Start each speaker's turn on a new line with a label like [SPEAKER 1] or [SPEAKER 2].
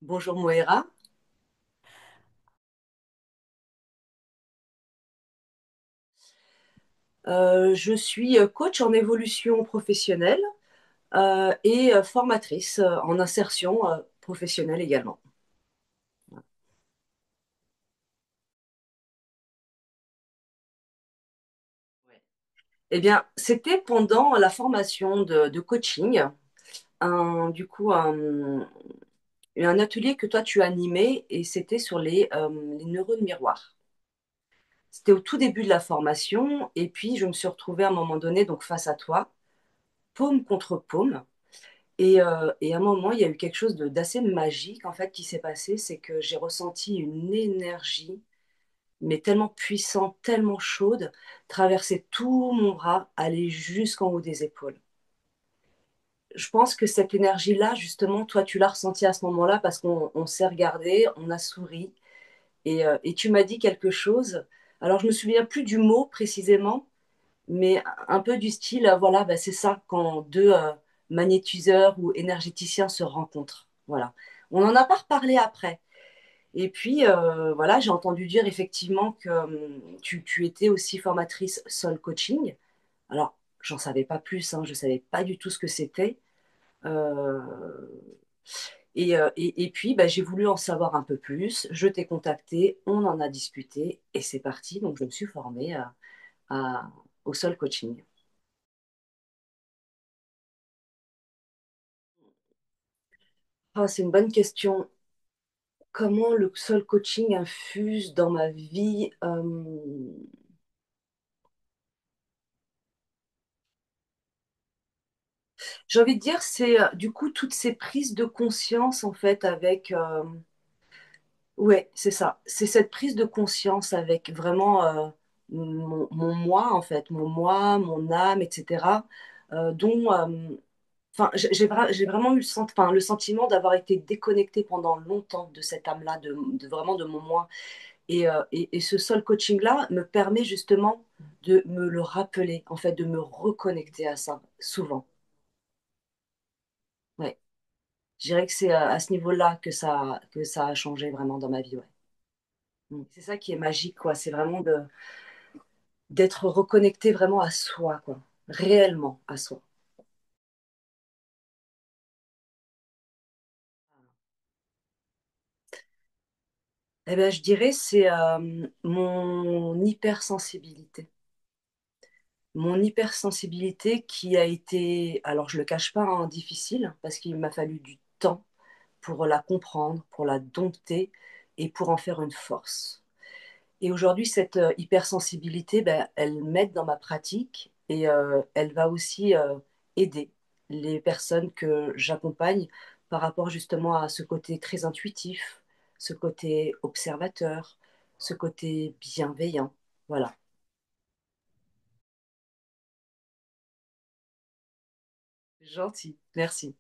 [SPEAKER 1] Bonjour Moira. Je suis coach en évolution professionnelle et formatrice en insertion professionnelle également. Eh bien, c'était pendant la formation de coaching, du coup, un atelier que toi tu animais et c'était sur les neurones miroirs. C'était au tout début de la formation et puis je me suis retrouvée à un moment donné donc face à toi, paume contre paume. Et à un moment, il y a eu quelque chose d'assez magique en fait qui s'est passé, c'est que j'ai ressenti une énergie, mais tellement puissante, tellement chaude, traverser tout mon bras, aller jusqu'en haut des épaules. Je pense que cette énergie-là, justement, toi, tu l'as ressentie à ce moment-là parce qu'on s'est regardé, on a souri, et tu m'as dit quelque chose. Alors, je me souviens plus du mot précisément, mais un peu du style, voilà, bah, c'est ça, quand deux magnétiseurs ou énergéticiens se rencontrent. Voilà. On n'en a pas reparlé après. Et puis, voilà, j'ai entendu dire effectivement que tu étais aussi formatrice soul coaching. Alors, j'en savais pas plus, hein, je savais pas du tout ce que c'était. Euh, et puis, bah, j'ai voulu en savoir un peu plus. Je t'ai contacté, on en a discuté et c'est parti. Donc, je me suis formée à- au soul coaching. Ah, c'est une bonne question. Comment le soul coaching infuse dans ma vie? J'ai envie de dire, c'est du coup toutes ces prises de conscience en fait avec, ouais, c'est ça. C'est cette prise de conscience avec vraiment mon moi en fait, mon moi, mon âme, etc. Dont, enfin, j'ai vraiment eu enfin, le sentiment d'avoir été déconnectée pendant longtemps de cette âme-là, vraiment de mon moi. Et ce soul coaching-là me permet justement de me le rappeler, en fait, de me reconnecter à ça, souvent. Ouais. Je dirais que c'est à ce niveau-là que ça a changé vraiment dans ma vie. Ouais. C'est ça qui est magique, quoi. C'est vraiment d'être reconnecté vraiment à soi, quoi. Réellement à soi. Eh ben, je dirais c'est mon hypersensibilité. Mon hypersensibilité qui a été, alors je le cache pas, hein, difficile, parce qu'il m'a fallu du temps pour la comprendre, pour la dompter et pour en faire une force. Et aujourd'hui, cette hypersensibilité, ben, elle m'aide dans ma pratique et elle va aussi aider les personnes que j'accompagne par rapport justement à ce côté très intuitif, ce côté observateur, ce côté bienveillant. Voilà. Gentil. Merci.